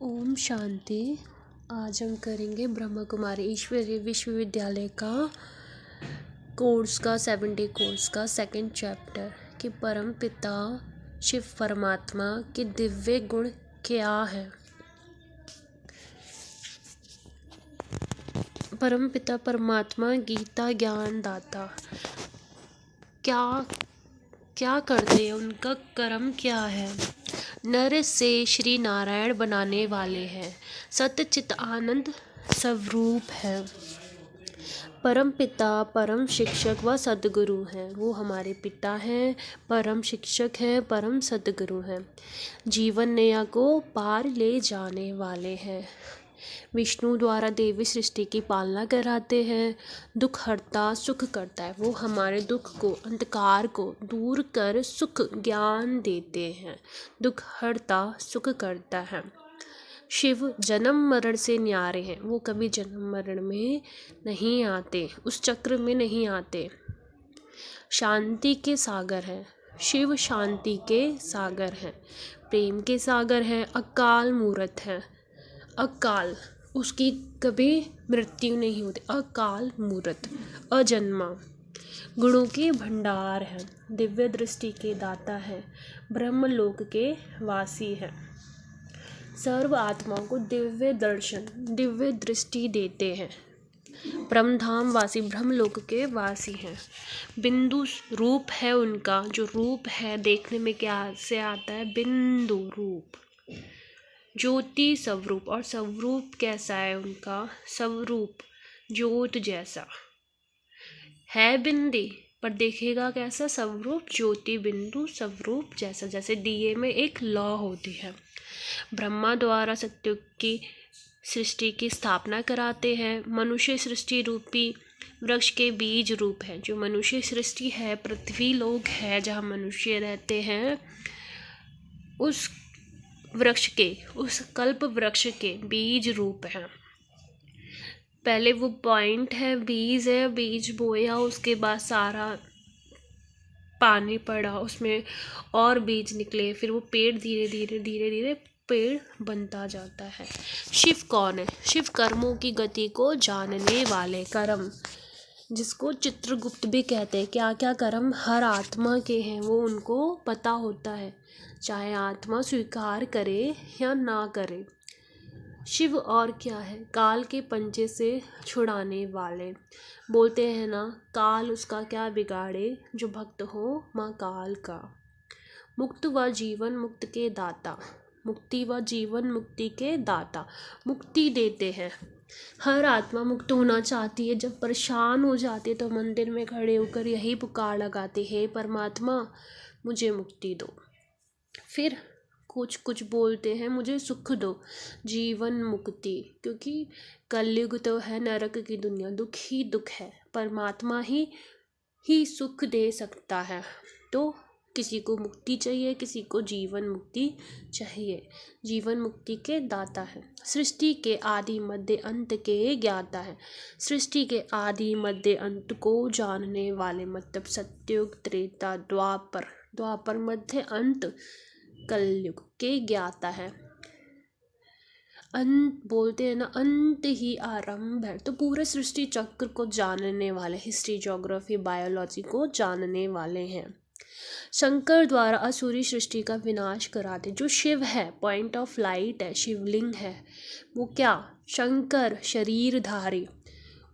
ओम शांति। आज हम करेंगे ब्रह्मा कुमारी ईश्वरीय विश्वविद्यालय का कोर्स का 7 डे कोर्स का सेकंड चैप्टर कि परम पिता शिव परमात्मा के दिव्य गुण क्या है। परम पिता परमात्मा गीता ज्ञान दाता क्या करते हैं, उनका कर्म क्या है। नर से श्री नारायण बनाने वाले हैं, सत्य चित आनंद स्वरूप है। परम पिता परम शिक्षक व सद्गुरु हैं, वो हमारे पिता हैं, परम शिक्षक हैं, परम सद्गुरु हैं, जीवन नया को पार ले जाने वाले हैं। विष्णु द्वारा देवी सृष्टि की पालना कराते हैं, दुख हरता सुख करता है, वो हमारे दुख को अंधकार को दूर कर सुख ज्ञान देते हैं। दुख हरता सुख करता है। शिव जन्म मरण से न्यारे हैं, वो कभी जन्म मरण में नहीं आते, उस चक्र में नहीं आते। शांति के सागर हैं, शिव शांति के सागर हैं, प्रेम के सागर हैं, अकाल मूर्त हैं। अकाल उसकी कभी मृत्यु नहीं होती, अकाल मूर्त, अजन्मा, गुणों के भंडार है, दिव्य दृष्टि के दाता है, ब्रह्मलोक के वासी है, सर्व आत्माओं को दिव्य दर्शन दिव्य दृष्टि देते हैं, ब्रह्मधाम वासी ब्रह्मलोक के वासी हैं। बिंदु रूप है उनका, जो रूप है देखने में क्या से आता है, बिंदु रूप। ज्योति स्वरूप, और स्वरूप कैसा है उनका, स्वरूप ज्योत जैसा है, बिंदी पर देखेगा कैसा, स्वरूप ज्योति बिंदु स्वरूप जैसा, जैसे दिए में एक लौ होती है। ब्रह्मा द्वारा सत्युग की सृष्टि की स्थापना कराते हैं, मनुष्य सृष्टि रूपी वृक्ष के बीज रूप है। जो मनुष्य सृष्टि है, पृथ्वी लोक है जहाँ मनुष्य रहते हैं, उस वृक्ष के, उस कल्प वृक्ष के बीज रूप है। पहले वो पॉइंट है, बीज है, बीज बोया, उसके बाद सारा पानी पड़ा, उसमें और बीज निकले, फिर वो पेड़ धीरे धीरे पेड़ बनता जाता है। शिव कौन है? शिव कर्मों की गति को जानने वाले, कर्म जिसको चित्रगुप्त भी कहते हैं। क्या क्या कर्म हर आत्मा के हैं वो उनको पता होता है, चाहे आत्मा स्वीकार करे या ना करे। शिव और क्या है? काल के पंजे से छुड़ाने वाले। बोलते हैं ना, काल उसका क्या बिगाड़े जो भक्त हो माँ काल का। मुक्त व जीवन मुक्त के दाता, मुक्ति व जीवन मुक्ति के दाता, मुक्ति देते हैं। हर आत्मा मुक्त होना चाहती है, जब परेशान हो जाती है तो मंदिर में खड़े होकर यही पुकार लगाते, हे परमात्मा मुझे मुक्ति दो। फिर कुछ बोलते हैं, मुझे सुख दो, जीवन मुक्ति, क्योंकि कलयुग तो है नरक की दुनिया, दुख ही दुख है, परमात्मा ही सुख दे सकता है। तो किसी को मुक्ति चाहिए, किसी को जीवन मुक्ति चाहिए। जीवन मुक्ति के दाता है, सृष्टि के आदि मध्य अंत के ज्ञाता है। सृष्टि के आदि मध्य अंत को जानने वाले, मतलब सत्युग त्रेता द्वापर मध्य अंत कलयुग के ज्ञाता है। अंत बोलते हैं ना, अंत ही आरंभ है, तो पूरे सृष्टि चक्र को जानने वाले, हिस्ट्री ज्योग्राफी बायोलॉजी को जानने वाले हैं। शंकर द्वारा असुरी सृष्टि का विनाश कराते, जो शिव है, पॉइंट ऑफ लाइट है, शिवलिंग है, वो क्या, शंकर शरीरधारी,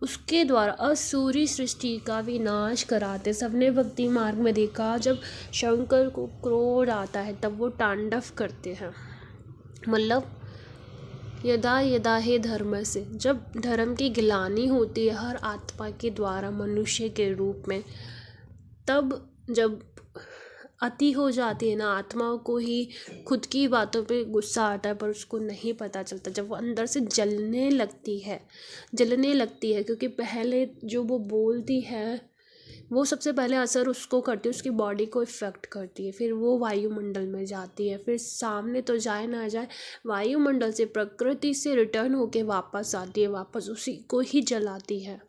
उसके द्वारा असुरी सृष्टि का विनाश कराते। सबने भक्ति मार्ग में देखा, जब शंकर को क्रोध आता है तब वो तांडव करते हैं, मतलब यदा यदा हे धर्म से, जब धर्म की गिलानी होती है हर आत्मा के द्वारा मनुष्य के रूप में, तब जब अति हो जाती है ना, आत्माओं को ही खुद की बातों पे गुस्सा आता है पर उसको नहीं पता चलता, जब वो अंदर से जलने लगती है, क्योंकि पहले जो वो बोलती है वो सबसे पहले असर उसको करती है, उसकी बॉडी को इफ़ेक्ट करती है, फिर वो वायुमंडल में जाती है, फिर सामने तो जाए ना जाए, वायुमंडल से प्रकृति से रिटर्न होके वापस आती है, वापस उसी को ही जलाती है।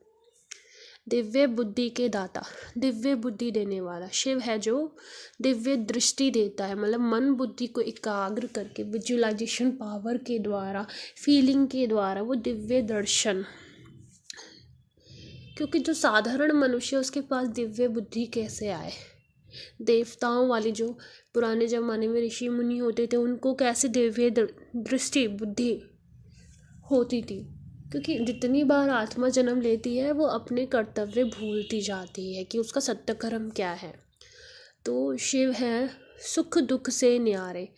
दिव्य बुद्धि के दाता, दिव्य बुद्धि देने वाला शिव है जो दिव्य दृष्टि देता है, मतलब मन बुद्धि को एकाग्र करके विजुअलाइजेशन पावर के द्वारा, फीलिंग के द्वारा वो दिव्य दर्शन, क्योंकि जो साधारण मनुष्य उसके पास दिव्य बुद्धि कैसे आए। देवताओं वाली जो पुराने ज़माने में ऋषि मुनि होते थे उनको कैसे दिव्य दृष्टि बुद्धि होती थी, क्योंकि जितनी बार आत्मा जन्म लेती है वो अपने कर्तव्य भूलती जाती है कि उसका सत्य कर्म क्या है। तो शिव है सुख दुख से न्यारे,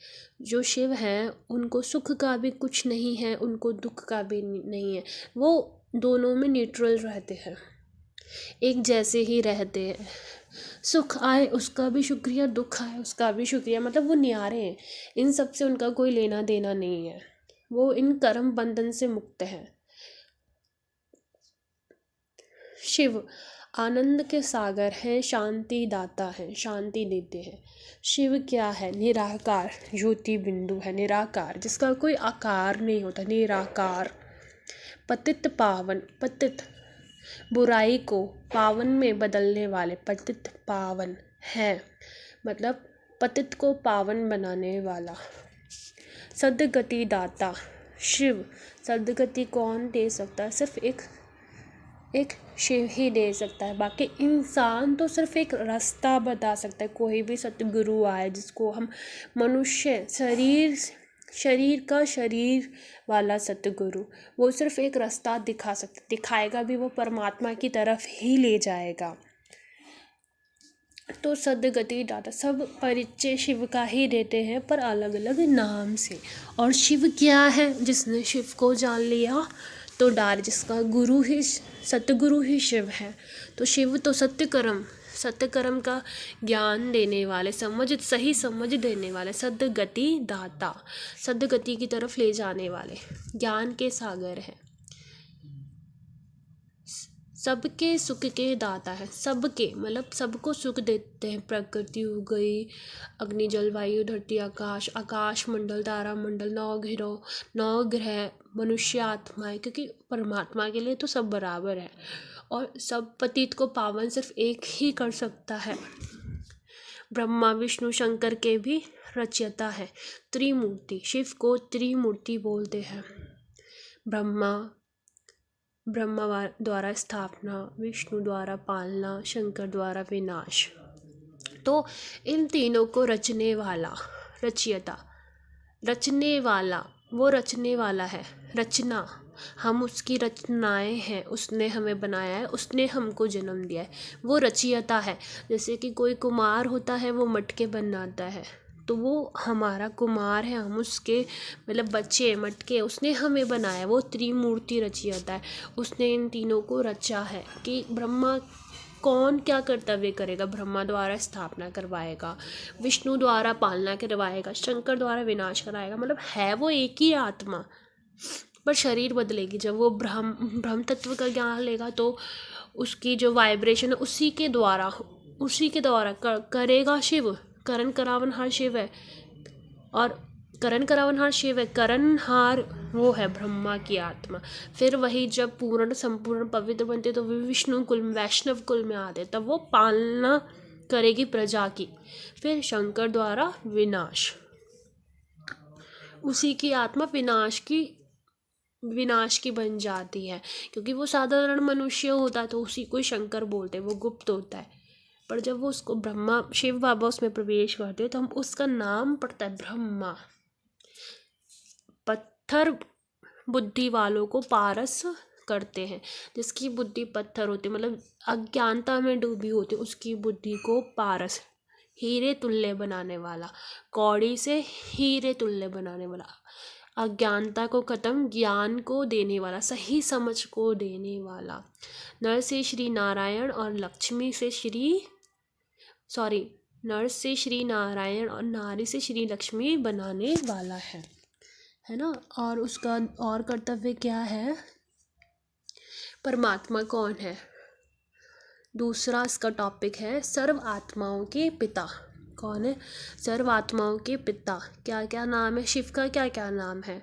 जो शिव हैं उनको सुख का भी कुछ नहीं है, उनको दुख का भी नहीं है, वो दोनों में न्यूट्रल रहते हैं, एक जैसे ही रहते हैं। सुख आए उसका भी शुक्रिया, दुख आए उसका भी शुक्रिया, मतलब वो न्यारे हैं, इन सब से उनका कोई लेना देना नहीं है, वो इन कर्म बंधन से मुक्त है। शिव आनंद के सागर हैं, शांति दाता है, शांति देते हैं। शिव क्या है? निराकार ज्योति बिंदु है, निराकार जिसका कोई आकार नहीं होता, निराकार। पतित पावन, पतित बुराई को पावन में बदलने वाले, पतित पावन है, मतलब पतित को पावन बनाने वाला। सद्गति दाता, शिव सद्गति कौन दे सकता है? सिर्फ एक शिव ही दे सकता है, बाकी इंसान तो सिर्फ एक रास्ता बता सकता है। कोई भी सतगुरु आए जिसको हम मनुष्य शरीर का शरीर वाला सतगुरु, वो सिर्फ एक रास्ता दिखा सकता, दिखाएगा भी वो परमात्मा की तरफ ही ले जाएगा। तो सद्गति दाता, सब परिचय शिव का ही देते हैं पर अलग अलग नाम से। और शिव क्या है? जिसने शिव को जान लिया तो डार, जिसका गुरु ही सतगुरु ही शिव है। तो शिव तो सत्य कर्म का ज्ञान देने वाले, सही समझ देने वाले, सद्गति दाता, सद्गति की तरफ ले जाने वाले, ज्ञान के सागर है। सबके सुख के दाता है, सबके मतलब सबको सुख देते हैं। प्रकृति हो गई, अग्नि जल वायु धरती आकाश, आकाश मंडल, तारा मंडल, नौ ग्रह, मनुष्य आत्माएं, क्योंकि परमात्मा के लिए तो सब बराबर है। और सब पतित को पावन सिर्फ एक ही कर सकता है। ब्रह्मा विष्णु शंकर के भी रचयिता है, त्रिमूर्ति। शिव को त्रिमूर्ति बोलते हैं। ब्रह्मा द्वारा स्थापना, विष्णु द्वारा पालना, शंकर द्वारा विनाश। तो इन तीनों को रचने वाला, रचयिता, रचने वाला, वो रचने वाला है। रचना, हम उसकी रचनाएं हैं, उसने हमें बनाया है, उसने हमको जन्म दिया है, वो रचयिता है। जैसे कि कोई कुम्हार होता है, वो मटके बनाता है, तो वो हमारा कुम्हार है, हम उसके मतलब बच्चे मटके, उसने हमें बनाया, वो त्रिमूर्ति रचयिता है। उसने इन तीनों को रचा है कि ब्रह्मा कौन क्या कर्तव्य करेगा। ब्रह्मा द्वारा स्थापना करवाएगा, विष्णु द्वारा पालना करवाएगा, शंकर द्वारा विनाश कराएगा। मतलब है वो एक ही आत्मा, पर शरीर बदलेगी। जब वो ब्रह्म तत्व का ज्ञान लेगा तो उसकी जो वाइब्रेशन है उसी के द्वारा करेगा शिव। करण करावनहार शिव है, और करण करावनहार शिव है, करणहार वो है ब्रह्मा की आत्मा। फिर वही जब पूर्ण संपूर्ण पवित्र बनते तो वे विष्णु कुल वैष्णव कुल में आते, तब वो पालना करेगी प्रजा की। फिर शंकर द्वारा विनाश, उसी की आत्मा विनाश की बन जाती है, क्योंकि वो साधारण मनुष्य होता है तो उसी को शंकर बोलते हैं, वो गुप्त होता है। पर जब वो उसको ब्रह्मा शिव बाबा उसमें प्रवेश करते तो हम उसका नाम पड़ता है ब्रह्मा। पत्थर बुद्धि वालों को पारस करते हैं, जिसकी बुद्धि पत्थर होती है, मतलब अज्ञानता में डूबी होती, उसकी बुद्धि को पारस, हीरे तुल्य बनाने वाला, कौड़ी से हीरे तुल्य बनाने वाला, अज्ञानता को खत्म, ज्ञान को देने वाला, सही समझ को देने वाला। नर से श्री नारायण और लक्ष्मी से नर से श्री नारायण और नारी से श्री लक्ष्मी बनाने वाला है ना। और उसका और कर्तव्य क्या है? परमात्मा कौन है? दूसरा इसका टॉपिक है सर्व आत्माओं के पिता। कौन है? सर्व आत्माओं के पिता। क्या क्या नाम है शिव का? क्या क्या नाम है?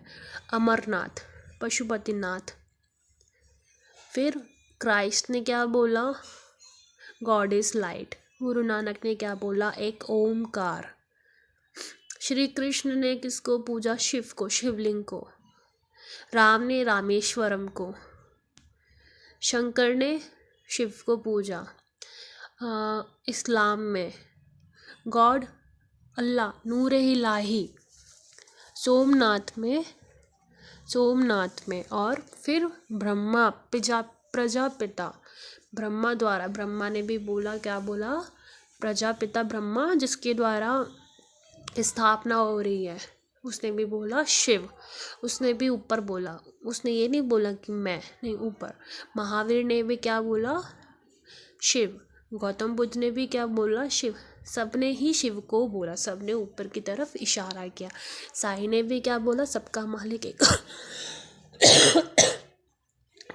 अमरनाथ, पशुपतिनाथ, फिर क्राइस्ट ने क्या बोला? God is light. Guru Nanak ने क्या बोला? एक ओमकार। श्री कृष्ण ने किसको पूजा? शिव को, शिवलिंग को। राम ने रामेश्वरम को। शंकर ने शिव को पूजा। इस्लाम में गॉड अल्लाह, नूर इलाही। सोमनाथ में और फिर ब्रह्मा, प्रजापिता ब्रह्मा द्वारा, ब्रह्मा ने भी बोला, क्या बोला? प्रजापिता ब्रह्मा, जिसके द्वारा स्थापना हो रही है, उसने भी बोला शिव। उसने भी ऊपर बोला, उसने ये नहीं बोला कि मैं नहीं, ऊपर। महावीर ने भी क्या बोला? शिव। गौतम बुद्ध ने भी क्या बोला? शिव। सबने ही शिव को बोला, सबने ऊपर की तरफ इशारा किया। साईं ने भी क्या बोला? सबका मालिक एक।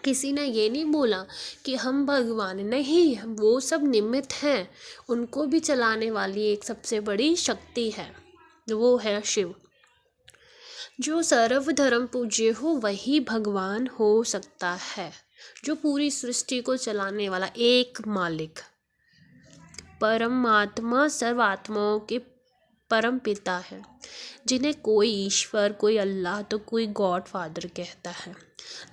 किसी ने ये नहीं बोला कि हम भगवान, नहीं, वो सब निमित्त हैं, उनको भी चलाने वाली एक सबसे बड़ी शक्ति है, वो है शिव। जो सर्वधर्म पूज्य हो वही भगवान हो सकता है, जो पूरी सृष्टि को चलाने वाला एक मालिक, परमात्मा, सर्वात्माओं के परम पिता है, जिन्हें कोई ईश्वर, कोई अल्लाह तो कोई गॉड फादर कहता है।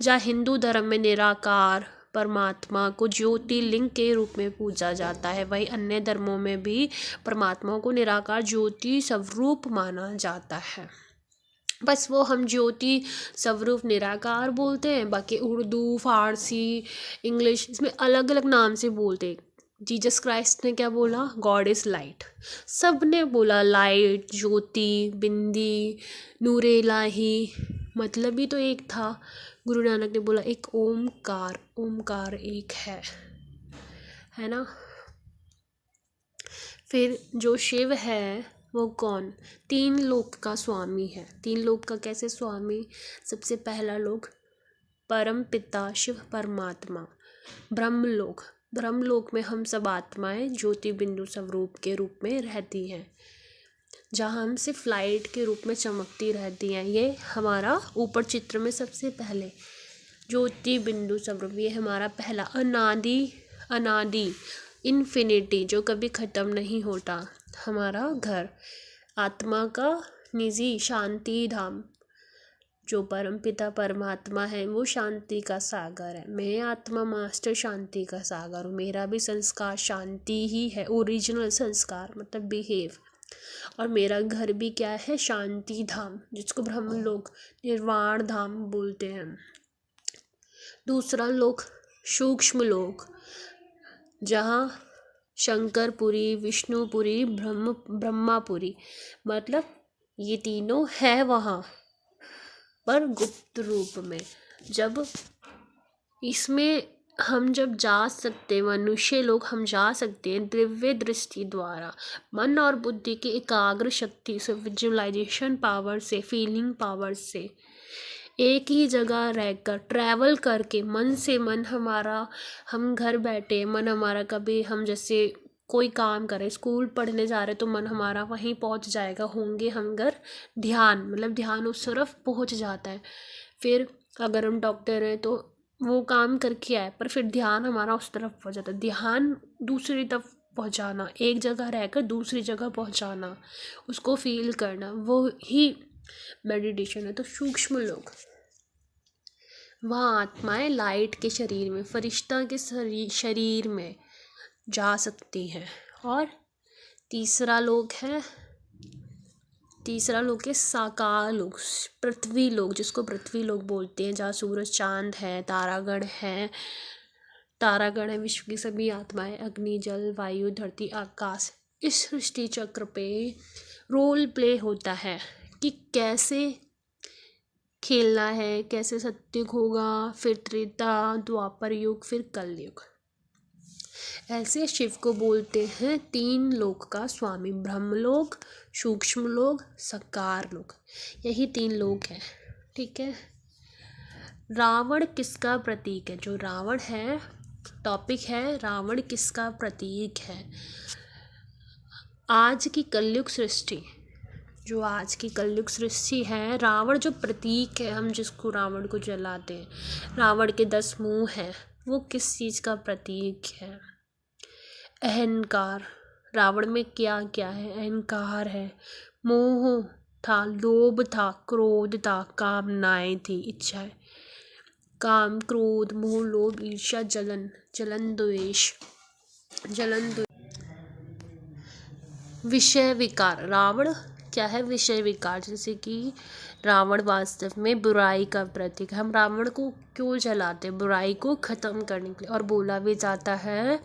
जहाँ हिंदू धर्म में निराकार परमात्मा को ज्योतिर्लिंग के रूप में पूजा जाता है, वही अन्य धर्मों में भी परमात्मा को निराकार ज्योति स्वरूप माना जाता है। बस वो हम ज्योति स्वरूप निराकार बोलते हैं, बाकी उर्दू, फारसी, इंग्लिश इसमें अलग अलग नाम से बोलते हैं। जीसस क्राइस्ट ने क्या बोला? God is light. सब ने बोला लाइट, ज्योति, बिंदी, नूरे इलाही, मतलब ही तो एक था। गुरु नानक ने बोला एक ओमकार, ओमकार एक है ना। फिर जो शिव है वो कौन? 3 लोक का स्वामी है। 3 लोक का कैसे स्वामी? सबसे पहला लोक परम पिता शिव परमात्मा, ब्रह्मलोक। ब्रह्मलोक में हम सब आत्माएं ज्योति बिंदु स्वरूप के रूप में रहती हैं, जहाँ हम सिर्फ लाइट के रूप में चमकती रहती हैं। ये हमारा ऊपर चित्र में सबसे पहले ज्योति बिंदु स्वरूप, ये हमारा पहला अनादि इन्फिनिटी, जो कभी ख़त्म नहीं होता, हमारा घर, आत्मा का निजी शांति धाम। जो परमपिता परमात्मा है वो शांति का सागर है। मैं आत्मा मास्टर शांति का सागर हूँ। मेरा भी संस्कार शांति ही है, ओरिजिनल संस्कार मतलब बिहेव। और मेरा घर भी क्या है? शांति धाम, जिसको ब्रह्मलोक, निर्वाण धाम बोलते हैं। दूसरा लोक सूक्ष्म लोक, जहाँ शंकरपुरी, विष्णुपुरी, ब्रह्मापुरी, मतलब ये तीनों है वहाँ पर गुप्त रूप में। जब इसमें हम जब जा सकते, मनुष्य लोग हम जा सकते हैं दिव्य दृष्टि द्वारा, मन और बुद्धि की एकाग्र शक्ति से, विजुअलाइजेशन पावर से, फीलिंग पावर से, एक ही जगह रहकर ट्रैवल करके, मन से मन हमारा, हम घर बैठे मन हमारा, कभी हम जैसे कोई काम करें, स्कूल पढ़ने जा रहे तो मन हमारा वहीं पहुंच जाएगा, होंगे हम घर, ध्यान मतलब ध्यान उस तरफ पहुंच जाता है। फिर अगर हम डॉक्टर हैं तो वो काम करके आए पर फिर ध्यान हमारा उस तरफ पहुंच जाता है। ध्यान दूसरी तरफ पहुंचाना, एक जगह रहकर दूसरी जगह पहुंचाना, उसको फील करना, वो ही मेडिटेशन है। तो सूक्ष्म लोग, वहाँ आत्माएं लाइट के शरीर में, फरिश्ता के शरीर में जा सकती हैं। और तीसरा लोक है साकार लोक, पृथ्वी लोक, जिसको पृथ्वी लोक बोलते हैं, जहाँ सूरज चांद है, तारागण है, विश्व की सभी आत्माएं, अग्नि, जल, वायु, धरती, आकाश। इस सृष्टि चक्र पे रोल प्ले होता है कि कैसे खेलना है, कैसे सत्युग होगा, फिर त्रेता, द्वापर युग, फिर कलयुग। ऐसे शिव को बोलते हैं 3 लोक का स्वामी, ब्रह्मलोक, सूक्ष्म लोक, साकार लोक। यही 3 लोक हैं, ठीक है। रावण किसका प्रतीक है? जो रावण है, टॉपिक है रावण किसका प्रतीक है। आज की कलयुग सृष्टि है, रावण जो प्रतीक है, हम जिसको रावण को जलाते हैं, रावण के 10 मुंह हैं, वो किस चीज़ का प्रतीक है? अहंकार। रावण में क्या क्या है? अहंकार है, मोह था, लोभ था, क्रोध था, कामनाएं थी, इच्छाएं। काम, क्रोध, मोह, लोभ, ईर्ष्या, जलन, जलन द्वेष, जलन विषय विकार। रावण क्या है? विषय विकार। जैसे कि रावण वास्तव में बुराई का प्रतीक है। हम रावण को क्यों जलाते हैं? बुराई को ख़त्म करने के लिए। और बोला भी जाता है,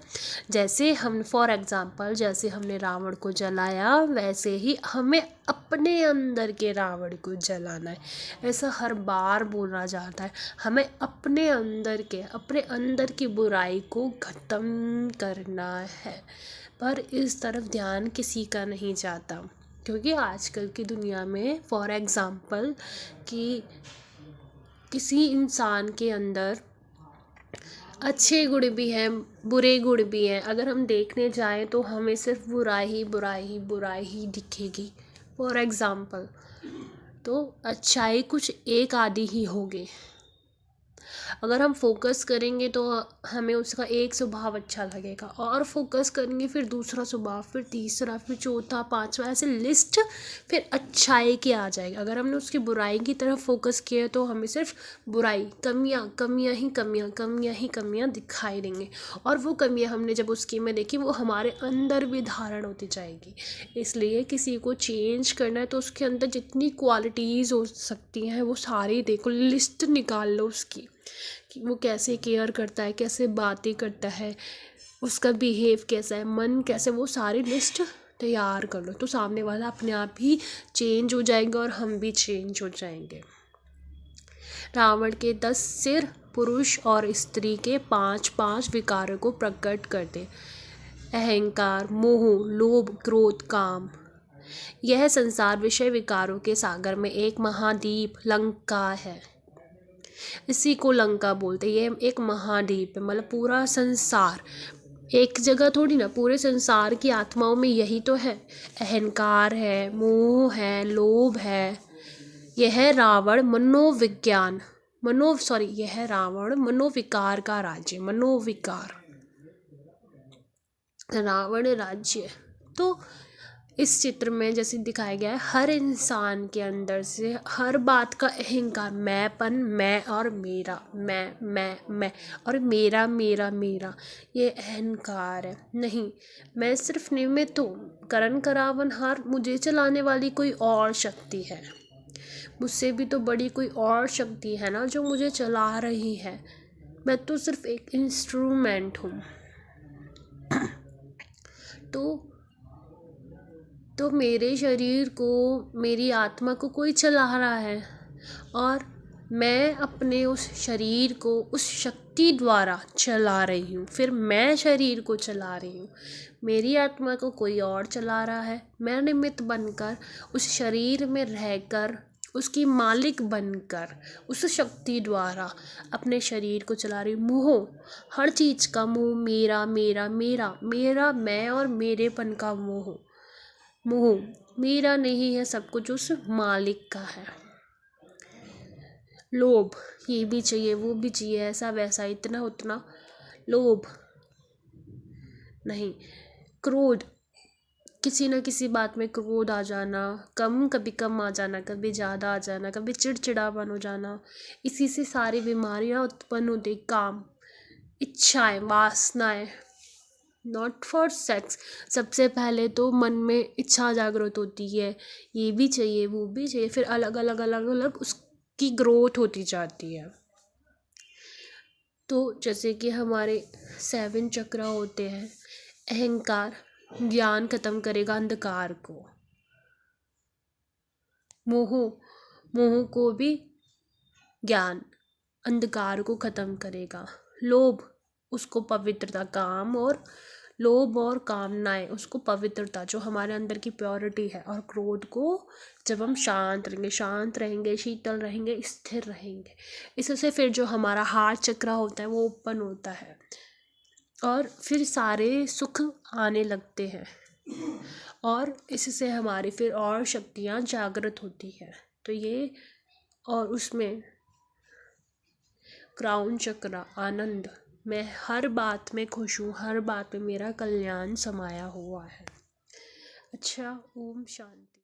जैसे हम फॉर एग्जाम्पल जैसे हमने रावण को जलाया वैसे ही हमें अपने अंदर के रावण को जलाना है। ऐसा हर बार बोला जाता है। हमें अपने अंदर की बुराई को ख़त्म करना है। पर इस तरफ ध्यान किसी का नहीं जाता, क्योंकि आजकल की दुनिया में फॉर एग्ज़ाम्पल कि किसी इंसान के अंदर अच्छे गुण भी हैं, बुरे गुण भी हैं। अगर हम देखने जाएं तो हमें सिर्फ बुराई ही दिखेगी। फॉर एग्ज़ाम्पल तो अच्छाई कुछ एक आधी ही होगी। अगर हम फोकस करेंगे तो हमें उसका एक स्वभाव अच्छा लगेगा, और फोकस करेंगे फिर दूसरा स्वभाव, फिर तीसरा, फिर चौथा, पांचवा, ऐसे लिस्ट फिर अच्छाई की आ जाएगी। अगर हमने उसकी बुराई की तरफ फोकस किया तो हमें सिर्फ बुराई, कमियां ही कमियां दिखाई देंगे। और वो कमियां हमने जब उसकी में देखी वो हमारे अंदर भी धारण होती जाएगी। इसलिए किसी को चेंज करना है तो उसके अंदर जितनी क्वालिटीज़ हो सकती हैं वो सारी देखो, लिस्ट निकाल लो उसकी, कि वो कैसे केयर करता है, कैसे बातें करता है, उसका बिहेव कैसा है, मन कैसे, वो सारी लिस्ट तैयार कर लो। तो सामने वाला अपने आप ही चेंज हो जाएगा और हम भी चेंज हो जाएंगे। रावण के 10 सिर पुरुष और स्त्री के 5 विकारों को प्रकट करते। अहंकार, मोह, लोभ, क्रोध, काम। यह संसार विषय विकारों के सागर में एक महाद्वीप लंका है। इसी को लंका बोलते हैं। ये एक महाद्वीप है, मतलब पूरा संसार एक जगह थोड़ी ना, पूरे संसार की आत्माओं में यही तो है। अहंकार है, मोह है, लोभ है। यह रावण मनोविकार का राज्य, मनोविकार, रावण राज्य। तो इस चित्र में जैसे दिखाया गया है, हर इंसान के अंदर से हर बात का अहंकार, मैंपन, मैं और मेरा, मैं और मेरा, ये अहंकार है। नहीं, मैं सिर्फ निमित्त हूँ, करण करावनहार, मुझे चलाने वाली कोई और शक्ति है। मुझसे भी तो बड़ी कोई और शक्ति है ना जो मुझे चला रही है। मैं तो सिर्फ एक इंस्ट्रूमेंट हूँ। तो मेरे शरीर को, मेरी आत्मा को कोई चला रहा है, और मैं अपने उस शरीर को उस शक्ति द्वारा चला रही हूँ। फिर मैं शरीर को चला रही हूँ, मेरी आत्मा को कोई और चला रहा है। मैं निमित्त बनकर उस शरीर में रहकर, उसकी मालिक बनकर, उस शक्ति द्वारा अपने शरीर को चला रही हूँ। मोह, हर चीज़ का मोह, मेरा मैं और मेरेपन का मोह मेरा नहीं है, सब कुछ उस मालिक का है। लोभ, ये भी चाहिए, वो भी चाहिए, ऐसा वैसा, इतना उतना, लोभ नहीं। क्रोध, किसी न किसी बात में क्रोध आ जाना, कभी कम आ जाना, कभी ज़्यादा आ जाना, कभी चिड़चिड़ापन हो जाना, इसी से सारी बीमारियां उत्पन्न होती। काम, इच्छाएं, वासनाएं, नॉट फॉर सेक्स। सबसे पहले तो मन में इच्छा जागृत होती है, ये भी चाहिए, वो भी चाहिए, फिर अलग अलग उसकी ग्रोथ होती जाती है। तो जैसे कि हमारे 7 चक्र होते हैं। अहंकार ज्ञान खत्म करेगा अंधकार को। मोह को भी ज्ञान अंधकार को खत्म करेगा। लोभ, उसको पवित्रता, काम और लोभ और कामनाएं, उसको पवित्रता, जो हमारे अंदर की प्योरिटी है। और क्रोध को जब हम शांत रहेंगे, शीतल रहेंगे, स्थिर रहेंगे, इससे फिर जो हमारा हार्ट चक्र होता है वो ओपन होता है, और फिर सारे सुख आने लगते हैं, और इससे हमारी फिर और शक्तियाँ जागृत होती है। तो ये, और उसमें क्राउन चक्र, आनंद, मैं हर बात में खुश हूँ, हर बात में मेरा कल्याण समाया हुआ है। अच्छा, ओम शांति।